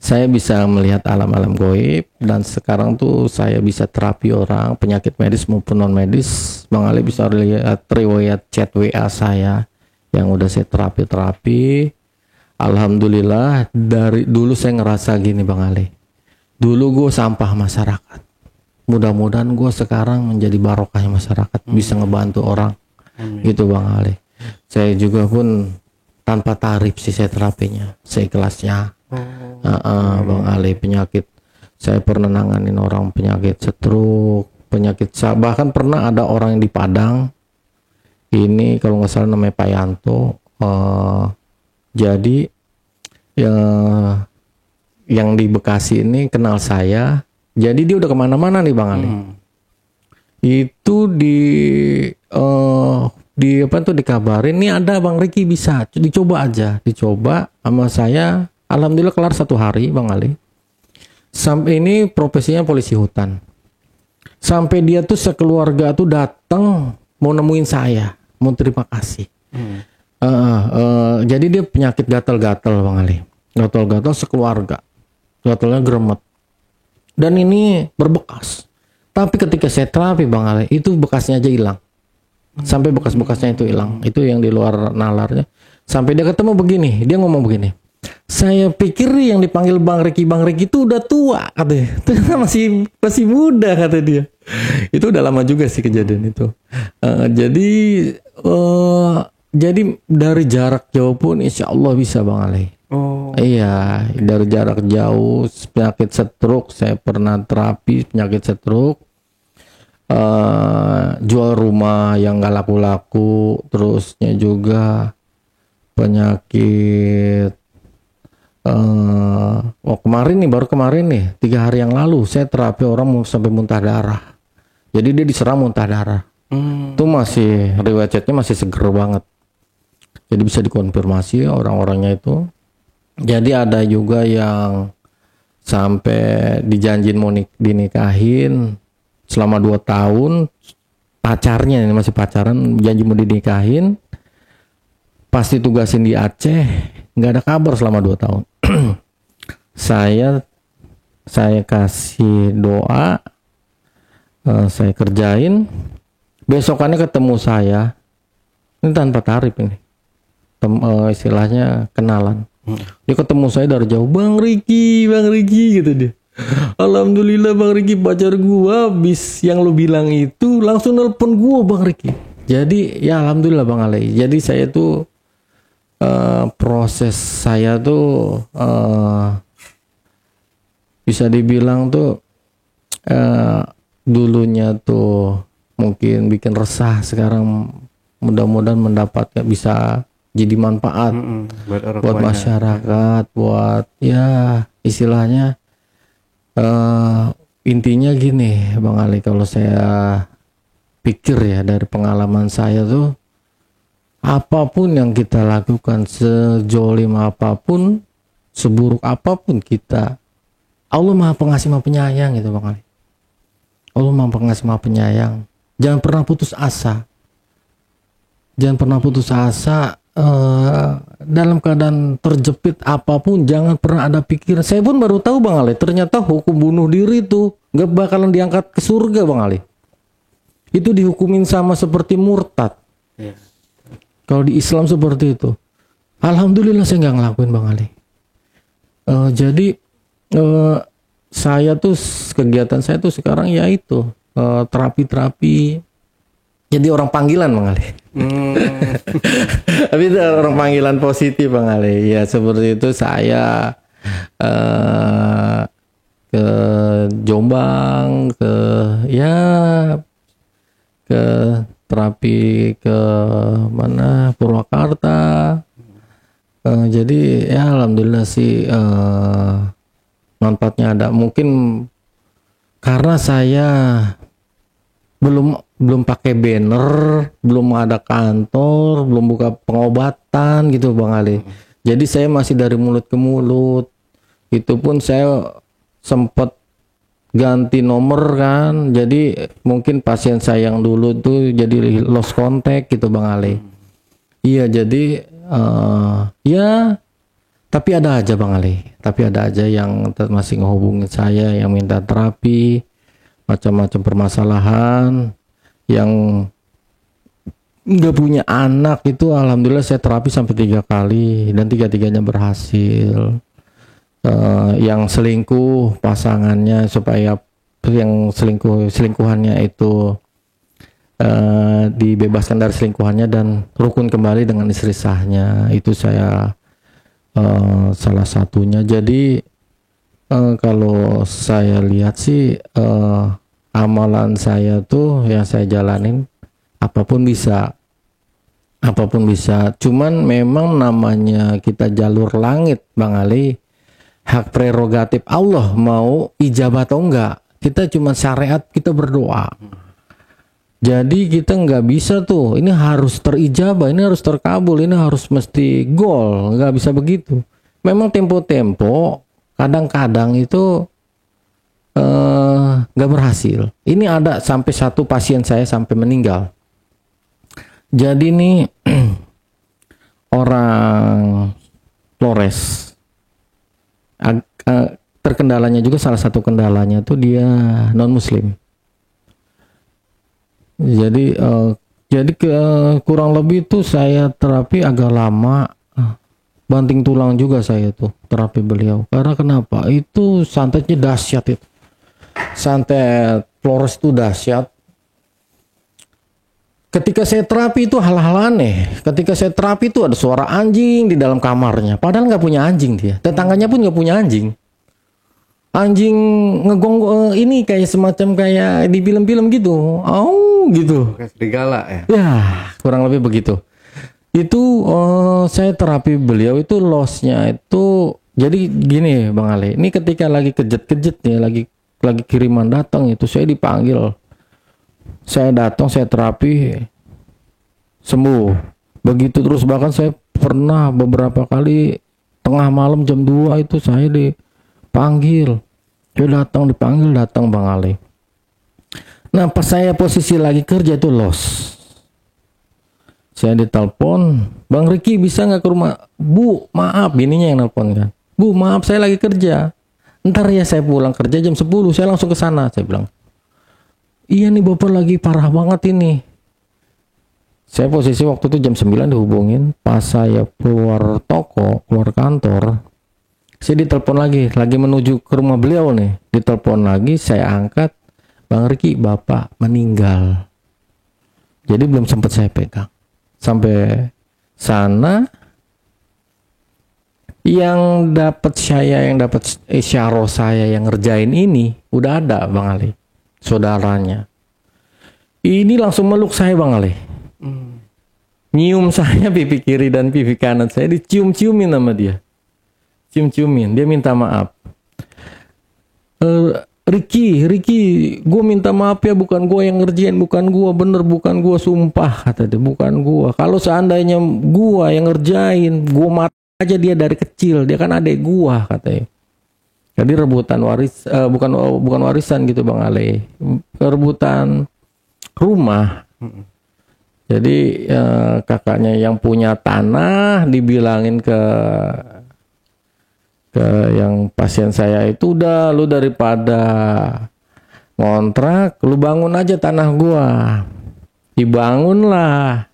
A: Saya bisa melihat alam-alam goib, dan sekarang tuh saya bisa terapi orang penyakit medis maupun non medis. Bang Ali bisa lihat riwayat chat WA saya yang udah saya terapi. Alhamdulillah, dari dulu saya ngerasa gini Bang Ali. Dulu gue sampah masyarakat. Mudah-mudahan gue sekarang menjadi barokahnya masyarakat, bisa ngebantu orang. Gitu Bang Ali. Saya juga pun tanpa tarif sih saya terapinya, seikhlasnya. Bang Ali, penyakit saya pernah nanganin orang penyakit stroke, penyakit bahkan pernah ada orang yang di Padang. Ini kalau nggak salah namanya Pak Yanto. Jadi yang di Bekasi ini kenal saya. Jadi dia udah kemana-mana nih Bang Ali. Itu di apa tuh dikabarin nih ada Bang Riki, bisa dicoba aja, dicoba sama saya. Alhamdulillah kelar 1 hari Bang Ali. Sampai ini profesinya polisi hutan. Sampai dia tuh sekeluarga tuh datang mau nemuin saya, mau terima kasih. Jadi dia penyakit gatal-gatal Bang Ali. Gatal-gatal sekeluarga. Gatalnya geremet. Dan ini berbekas. Tapi ketika saya terapi Bang Ali, itu bekasnya aja hilang. Sampai bekas-bekasnya itu hilang. Itu yang di luar nalarnya. Sampai dia ketemu begini, dia ngomong begini. Saya pikir yang dipanggil Bang Riki itu udah tua katanya. Ternyata masih muda kata dia. Itu udah lama juga sih kejadian itu. Jadi dari jarak jauh pun insya Allah bisa Bang Ali. Iya, dari jarak jauh. Penyakit stroke saya pernah terapi penyakit stroke. Jual rumah yang gak laku-laku. Terusnya juga penyakit kemarin nih, baru kemarin nih 3 hari yang lalu saya terapi orang sampai muntah darah. Jadi dia diserang muntah darah. Itu masih riwayat chatnya masih seger banget. Jadi bisa dikonfirmasi orang-orangnya itu. Jadi ada juga yang sampai dijanjin mau dinikahin selama 2 tahun, pacarnya ini masih pacaran, janji mau dinikahin, pasti tugasin di Aceh, nggak ada kabar selama 2 tahun. saya kasih doa, saya kerjain, besokannya ketemu saya, ini tanpa tarif ini, istilahnya kenalan. Dia ketemu saya dari jauh, Bang Riki gitu dia. Alhamdulillah Bang Riki, pacar gua habis yang lu bilang itu langsung nelpon gua Bang Riki. Jadi ya alhamdulillah Bang Ali. Jadi saya tuh proses saya tuh bisa dibilang tuh dulunya tuh mungkin bikin resah, sekarang mudah-mudahan mendapatkan bisa jadi manfaat buat masyarakat, buat ya istilahnya intinya gini Bang Ali, kalau saya pikir ya dari pengalaman saya tuh, apapun yang kita lakukan, sejolim apapun, seburuk apapun kita, Allah Maha Pengasih Maha Penyayang gitu Bang Ali. Allah Maha Pengasih Maha Penyayang. Jangan pernah putus asa. Jangan pernah putus asa. Dalam keadaan terjepit apapun, jangan pernah ada pikiran. Saya pun baru tahu Bang Ali, ternyata hukum bunuh diri itu nggak bakalan diangkat ke surga Bang Ali. Itu dihukumin sama seperti murtad. Kalau di Islam seperti itu. Alhamdulillah saya nggak ngelakuin Bang Ali. Jadi saya tuh kegiatan saya tuh sekarang ya itu terapi. Jadi orang panggilan Bang Ali. Tapi itu orang panggilan positif Bang Ali. Ya seperti itu saya ke Jombang, ke terapi ke mana Purwakarta. Jadi ya alhamdulillah sih manfaatnya ada. Mungkin karena saya belum pakai banner, belum ada kantor, belum buka pengobatan gitu Bang Ali. Jadi saya masih dari mulut ke mulut. Itu pun saya sempat ganti nomor kan, jadi mungkin pasien saya yang dulu tuh jadi lost contact gitu Bang Ali. Iya, jadi ya tapi ada aja Bang Ali, tapi ada aja yang masih ngehubungin saya, yang minta terapi, macam-macam permasalahan, yang nggak punya anak itu alhamdulillah saya terapi sampai 3 kali dan 3-tiganya berhasil. Yang selingkuh pasangannya supaya yang selingkuhannya itu dibebaskan dari selingkuhannya dan rukun kembali dengan istri sahnya, itu saya salah satunya. Jadi kalau saya lihat sih amalan saya tuh yang saya jalanin apapun bisa, cuman memang namanya kita jalur langit Bang Ali, hak prerogatif Allah mau ijabah atau enggak. Kita cuma syariat, kita berdoa. Jadi kita nggak bisa tuh, ini harus terijabah, ini harus terkabul, ini harus mesti gol, nggak bisa begitu. Memang tempo-tempo, kadang-kadang itu nggak berhasil. Ini ada sampai satu pasien saya sampai meninggal. Jadi nih orang Flores, terkendalanya juga, salah satu kendalanya tuh dia non muslim. Jadi kurang lebih tuh saya terapi agak lama, banting tulang juga saya tuh terapi beliau. Karena kenapa? Itu santetnya dahsyat itu. Santet Flores itu dahsyat. Ketika saya terapi itu hal-hal aneh. Ketika saya terapi itu ada suara anjing di dalam kamarnya. Padahal nggak punya anjing dia. Tetangganya pun nggak punya anjing. Anjing ngegong ini kayak semacam kayak di film-film gitu. Oh gitu.
B: Kayak serigala ya?
A: Ya kurang lebih begitu. Itu saya terapi beliau itu lossnya itu. Jadi gini Bang Ali. Ini ketika lagi kejet-kejet nih. Lagi kiriman datang itu saya dipanggil. Saya datang, saya terapi, sembuh. Begitu terus, bahkan saya pernah beberapa kali tengah malam jam 2 itu saya dipanggil. Saya dipanggil datang Bang Ali. Nah pas saya posisi lagi kerja itu loss. Saya ditelepon, Bang Riki bisa nggak ke rumah? Bu, maaf, bininya yang nelpon kan. Bu, maaf saya lagi kerja. Ntar ya saya pulang kerja jam 10, saya langsung ke sana, saya bilang. Iya nih bapak lagi parah banget ini. Saya posisi waktu itu jam 9 dihubungin. Pas saya keluar toko, keluar kantor, saya ditelepon lagi menuju ke rumah beliau nih. Ditelepon lagi, saya angkat. Bang Riki, bapak meninggal. Jadi belum sempat saya pegang. Sampai sana, yang dapat isyarah saya yang ngerjain ini, udah ada Bang Ali. Saudaranya ini langsung meluk saya Bang Ali, nyium saya pipi kiri dan pipi kanan saya, dicium-ciumin sama dia, cium-ciumin, dia minta maaf. Riki, gue minta maaf ya, bukan gue yang ngerjain, bukan gue sumpah, kata dia, bukan gue. Kalau seandainya gue yang ngerjain, gue mati aja dia dari kecil, dia kan adek gue, katanya. Jadi rebutan bukan warisan gitu Bang Ali, rebutan rumah. Jadi kakaknya yang punya tanah dibilangin ke yang pasien saya itu, udah lu daripada ngontrak, lu bangun aja tanah gua. Dibangunlah.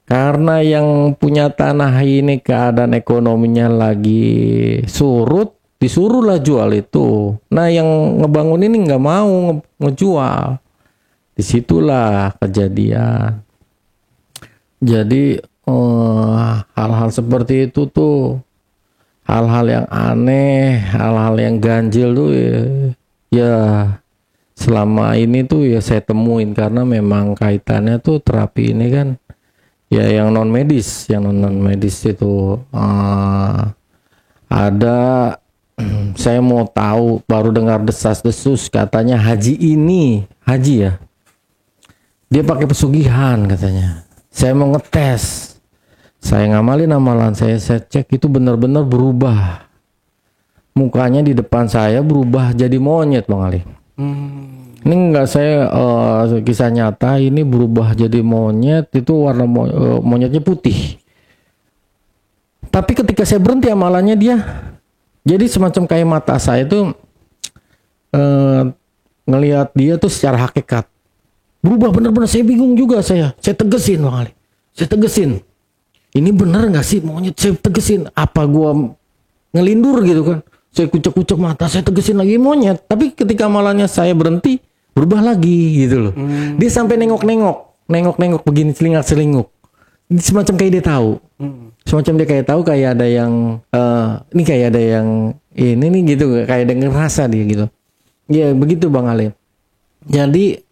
A: Karena yang punya tanah ini keadaan ekonominya lagi surut, disuruhlah jual itu. Nah yang ngebangun ini nggak mau ngejual. Disitulah kejadian. Jadi hal-hal seperti itu tuh, hal-hal yang aneh, hal-hal yang ganjil tuh ya selama ini tuh ya saya temuin, karena memang kaitannya tuh terapi ini kan ya yang non medis itu ada. Saya mau tahu, baru dengar desas-desus katanya haji ya, dia pakai pesugihan katanya. Saya mau ngetes, saya ngamalin amalan saya cek itu benar-benar berubah. mukanya di depan saya berubah jadi monyet Bang Ali. Ini enggak saya kisah nyata, ini berubah jadi monyet, itu warna monyetnya putih. Tapi ketika saya berhenti amalannya dia jadi semacam kayak mata saya itu ngelihat dia tuh secara hakikat. Berubah benar-benar, saya bingung juga saya tegesin Bang Ali. Saya tegesin. Ini benar nggak sih monyet? Saya tegesin. Apa gua ngelindur gitu kan? Saya kucek-kucek mata, saya tegesin lagi monyet. Tapi ketika amalannya saya berhenti, berubah lagi gitu loh. Dia sampai nengok-nengok begini, selingak-selinguk. Semacam kayak dia tahu. Semacam dia kayak tahu, kayak ada yang ini kayak ada yang ini nih gitu, kayak ada ngerasa dia gitu. Ya begitu Bang Ali. Jadi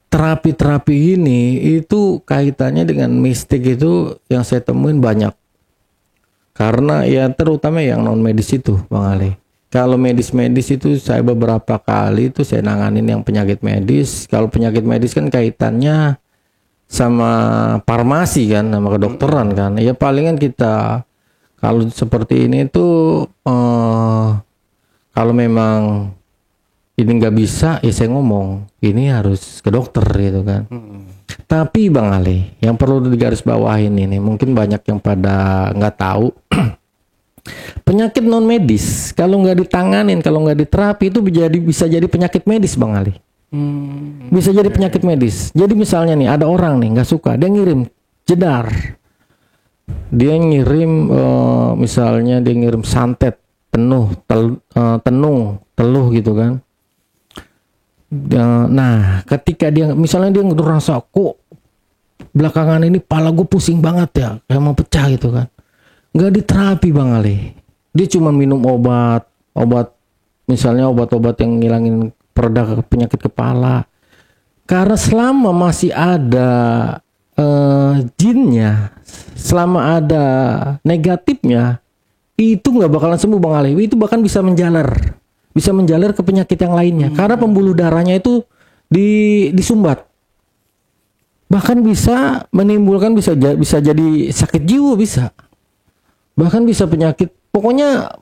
A: terapi-terapi ini itu kaitannya dengan mistik itu yang saya temuin banyak. Karena ya terutama yang non medis itu Bang Ali. Kalau medis-medis itu saya beberapa kali itu saya nanganin yang penyakit medis. Kalau penyakit medis kan kaitannya sama farmasi kan, sama kedokteran kan. Ya palingan kita kalau seperti ini tuh kalau memang ini nggak bisa, ya saya ngomong ini harus ke dokter gitu kan. Tapi Bang Ali, yang perlu digarisbawahin ini, mungkin banyak yang pada nggak tahu. Penyakit non medis kalau nggak ditanganin, kalau nggak diterapi itu bisa jadi penyakit medis Bang Ali. Bisa jadi penyakit medis. Jadi misalnya nih ada orang nih nggak suka, dia ngirim jedar, dia ngirim misalnya dia ngirim santet penuh tenung teluh gitu kan. Nah ketika dia misalnya dia ngerasa kok belakangan ini pala gue pusing banget ya, kayak mau pecah gitu kan, nggak diterapi Bang Ali, dia cuma minum obat misalnya obat-obat yang ngilangin pereda penyakit kepala, karena selama masih ada jinnya, selama ada negatifnya, itu nggak bakalan sembuh Bang Ali. Itu bahkan bisa menjalar ke penyakit yang lainnya, karena pembuluh darahnya itu disumbat, bahkan bisa menimbulkan bisa jadi sakit jiwa, bisa bahkan bisa penyakit, pokoknya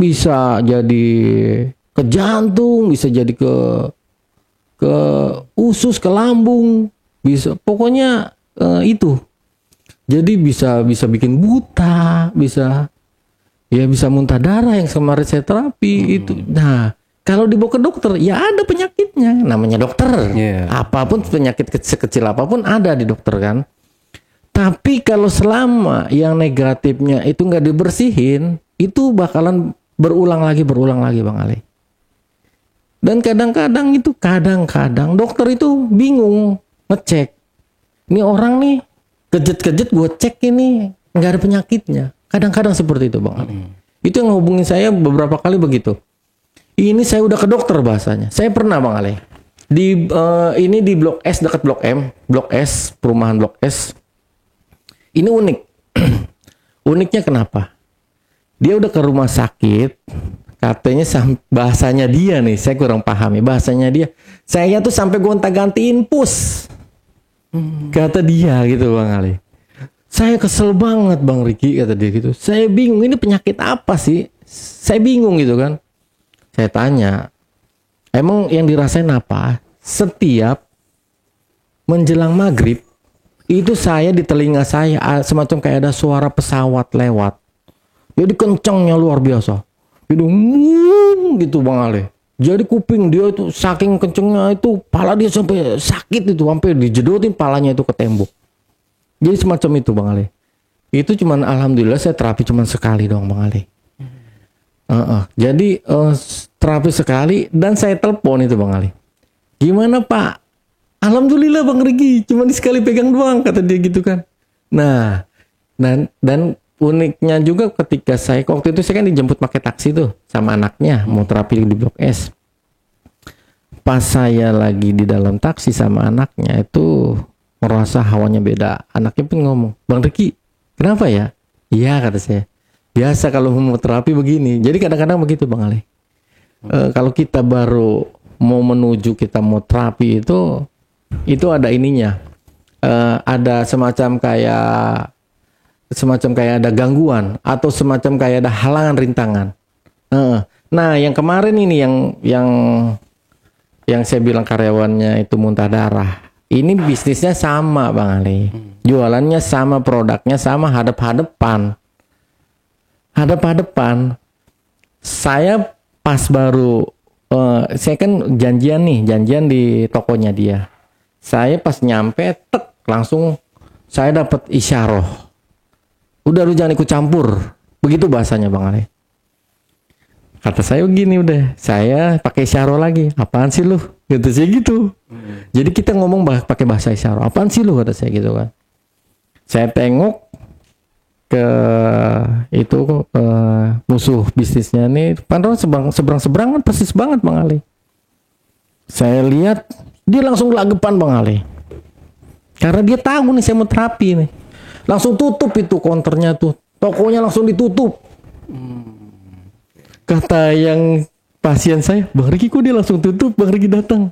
A: bisa jadi ke jantung, bisa jadi ke usus, ke lambung, bisa pokoknya itu. Jadi bisa bikin buta, bisa muntah darah yang kemarin saya terapi itu. Nah, kalau dibawa ke dokter, ya ada penyakitnya, namanya dokter. Apapun penyakit sekecil apapun ada di dokter kan. Tapi kalau selama yang negatifnya itu nggak dibersihin, itu bakalan berulang lagi Bang Ali. Dan kadang-kadang dokter itu bingung ngecek. Ini orang nih kejet gue cek ini nggak ada penyakitnya. Kadang-kadang seperti itu Bang Ali. Itu yang hubungin saya beberapa kali begitu. Ini saya udah ke dokter bahasanya. Saya pernah Bang Ali. Ini di Blok S dekat Blok M, Blok S, perumahan Blok S. Ini unik. Uniknya kenapa? Dia udah ke rumah sakit, katanya bahasanya dia nih, saya kurang paham ya bahasanya dia. Saya tuh sampai gonta-gantiin pus. Kata dia gitu Bang Ali. Saya kesel banget Bang Riki, kata dia gitu. Saya bingung ini penyakit apa sih? Saya bingung gitu kan. Saya tanya, emang yang dirasain apa? Setiap menjelang maghrib, itu saya di telinga saya semacam kayak ada suara pesawat lewat. Jadi kencangnya luar biasa. Gitu, gitu Bang Ali. Jadi kuping dia itu saking kencangnya itu, pala dia sampai sakit itu, sampai dijedotin palanya itu ke tembok. Jadi semacam itu Bang Ali. Itu cuman alhamdulillah saya terapi cuman sekali doang Bang Ali. Jadi terapi sekali dan saya telepon itu Bang Ali. Gimana Pak? Alhamdulillah Bang Riki, cuman sekali pegang doang, kata dia gitu kan. Nah, dan uniknya juga ketika saya waktu itu saya kan dijemput pakai taksi tuh sama anaknya mau terapi di Blok S. Pas saya lagi di dalam taksi sama anaknya itu merasa hawanya beda. Anaknya pun ngomong, Bang Riki, kenapa ya? Iya kata saya. Biasa kalau mau terapi begini. Jadi kadang-kadang begitu Bang Ali. Kalau kita baru mau menuju kita mau terapi itu ada ininya. Ada semacam kayak semacam kayak ada gangguan atau semacam kayak ada halangan rintangan. Nah, yang kemarin ini yang saya bilang karyawannya itu muntah darah. Ini bisnisnya sama Bang Ali. Jualannya sama, produknya sama, hadap-hadapan. Saya pas baru saya kan janjian di tokonya dia. Saya pas nyampe langsung saya dapat isyarah. Udah lu jangan ikut campur. Begitu bahasanya Bang Ali. Kata saya gini udah, saya pakai isyarah lagi. Apaan sih lu? Gitu sih gitu. Jadi kita ngomong pakai bahasa isyarah. Apaan sih lu kata saya gitu kan. Saya tengok ke itu musuh bisnisnya nih, padahal seberang-seberangan persis banget Bang Ali. Saya lihat dia langsung lagepan Bang Ali. Karena dia tahu nih saya mau terapi nih. Langsung tutup itu counternya tuh. Tokonya langsung ditutup. Kata yang pasien saya, Bang Riki kok dia langsung tutup, Bang Riki datang.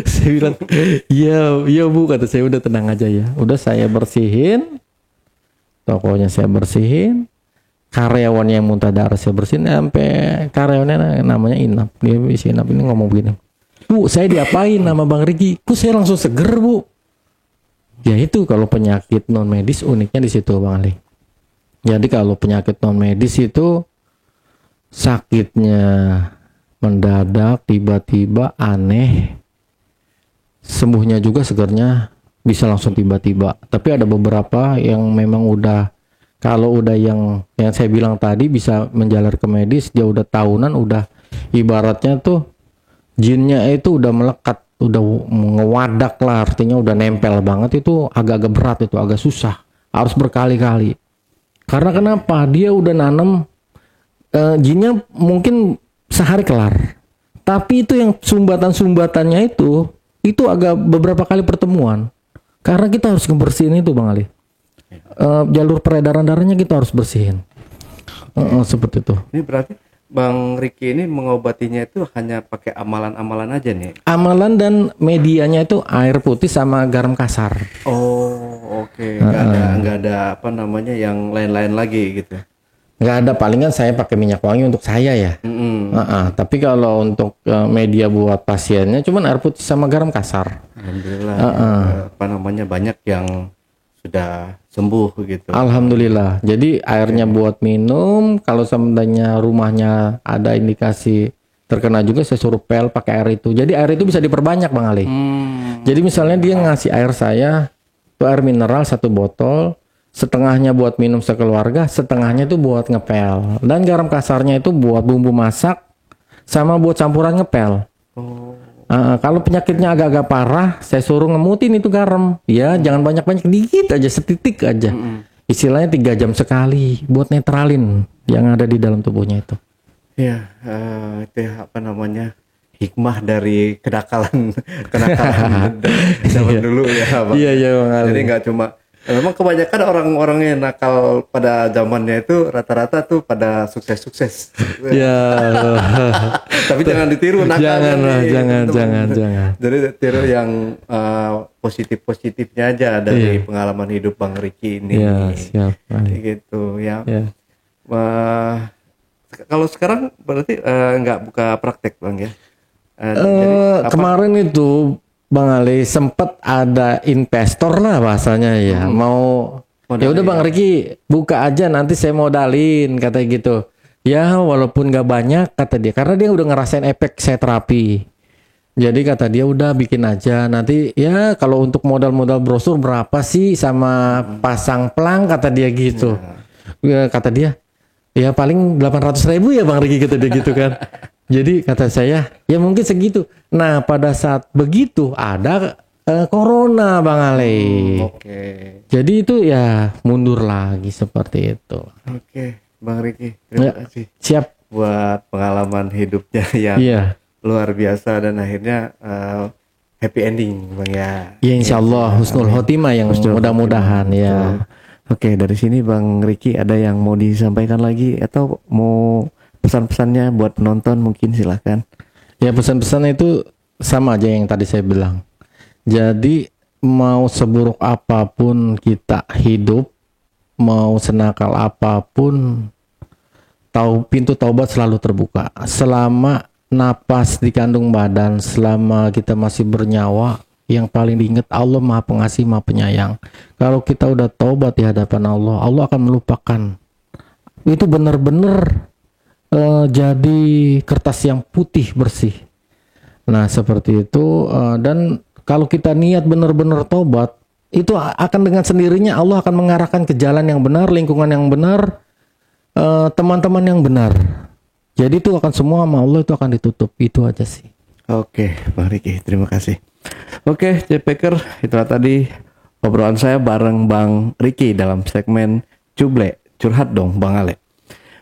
A: Saya bilang, iya Bu, kata saya udah tenang aja ya. Udah saya bersihin, tokonya saya bersihin, karyawan yang muntah darah saya bersihin, sampai karyawannya namanya Inap. Dia isi Inap ini ngomong begini, Bu saya diapain nama Bang Riki? Kok saya langsung seger Bu? Ya itu kalau penyakit non medis uniknya di situ Bang Ali. Jadi kalau penyakit non medis itu sakitnya mendadak, tiba-tiba, aneh, sembuhnya juga segernya bisa langsung tiba-tiba. Tapi ada beberapa yang memang udah, kalau udah yang saya bilang tadi bisa menjalar ke medis, dia udah tahunan, udah ibaratnya tuh jinnya itu udah melekat, udah ngewadak lah, artinya udah nempel banget, itu agak-agak berat, itu agak susah, harus berkali-kali. Karena kenapa? Dia udah nanem jinnya mungkin sehari kelar, tapi itu yang sumbatan-sumbatannya itu agak beberapa kali pertemuan, karena kita harus ngebersihin itu Bang Ali. Jalur peredaran darahnya kita harus bersihin. Seperti itu.
B: Ini berarti Bang Riki ini mengobatinya itu hanya pakai amalan-amalan aja nih?
A: Amalan dan medianya itu air putih sama garam kasar.
B: Oh oke. Nggak ada apa namanya yang lain-lain lagi gitu?
A: Nggak ada, palingan saya pakai minyak wangi untuk saya ya. Tapi kalau untuk media buat pasiennya cuman air putih sama garam kasar.
B: Alhamdulillah. Apa namanya banyak yang sudah sembuh gitu.
A: Alhamdulillah. Jadi airnya buat minum. Kalau seandainya rumahnya ada indikasi terkena juga, saya suruh pel pakai air itu. Jadi air itu bisa diperbanyak Bang Ali. Jadi misalnya dia ngasih air saya, itu air mineral 1 botol. Setengahnya buat minum sekeluarga, setengahnya itu buat ngepel. Dan garam kasarnya itu buat bumbu masak, sama buat campuran ngepel. Kalau penyakitnya agak-agak parah, saya suruh ngemutin itu garam. Ya, jangan banyak-banyak, dikit aja, setitik aja. Istilahnya 3 jam sekali, buat netralin yang ada di dalam tubuhnya itu.
B: Ya, itu apa namanya, hikmah dari kenakalan zaman dulu ya Bang.
A: Iya Bang Ali.
B: Jadi nggak cuma, memang kebanyakan orang-orang yang nakal pada zamannya itu rata-rata tuh pada sukses-sukses.
A: Ya.
B: Tapi jangan ditiru nakalnya.
A: Jangan.
B: Jadi tiru yang positif-positifnya aja dari pengalaman hidup Bang Riki ini.
A: Iya, siap.
B: Gitu ya. Kalau sekarang berarti nggak buka praktek Bang ya?
A: Jadi, kemarin itu Bang Ali sempat ada investor lah bahasanya ya, mau ya udah Bang Riki buka aja nanti saya modalin katanya gitu. Ya walaupun nggak banyak kata dia, karena dia udah ngerasain efek saya terapi. Jadi kata dia udah bikin aja nanti ya, kalau untuk modal-modal brosur berapa sih sama pasang pelang kata dia gitu. Ya, kata dia ya paling 800.000 ya Bang Riki kata dia gitu kan. Jadi kata saya, ya mungkin segitu. Nah pada saat begitu ada corona Bang Ali. Jadi itu ya mundur lagi seperti itu.
B: Bang Riki, terima kasih.
A: Siap.
B: Buat pengalaman hidupnya yang luar biasa dan akhirnya happy ending Bang ya.
A: Ya insya Allah husnul khotimah yang mudah-mudahan ya.
B: Oke, dari sini Bang Riki ada yang mau disampaikan lagi atau mau pesan-pesannya buat penonton mungkin silahkan.
A: Ya pesan-pesan itu sama aja yang tadi saya bilang. Jadi mau seburuk apapun kita hidup, mau senakal apapun, pintu taubat selalu terbuka. Selama napas di kandung badan, selama kita masih bernyawa, yang paling diingat Allah Maha Pengasih, Maha Penyayang. Kalau kita udah taubat di hadapan Allah, Allah akan melupakan. Itu benar-benar jadi kertas yang putih bersih. Nah seperti itu. Dan kalau kita niat benar-benar taubat, itu akan dengan sendirinya Allah akan mengarahkan ke jalan yang benar, lingkungan yang benar, teman-teman yang benar. Jadi itu akan semua sama Allah itu akan ditutup. Itu aja sih.
B: Oke, Bang Riki, terima kasih. Oke, J-Packer, itulah tadi obrolan saya bareng Bang Riki dalam segmen Cuble, curhat dong Bang Ale.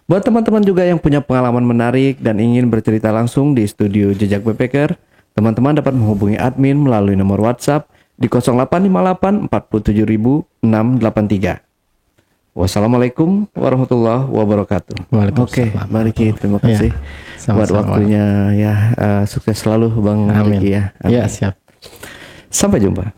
B: Buat teman-teman juga yang punya pengalaman menarik dan ingin bercerita langsung di studio Jejak Backpacker, teman-teman dapat menghubungi admin melalui nomor WhatsApp di 0858 47683. Wassalamualaikum warahmatullahi wabarakatuh. Oke, Bang Riki, terima kasih buat waktunya ya. Sukses selalu Bang Riki ya.
A: Ya, siap.
B: Sampai jumpa.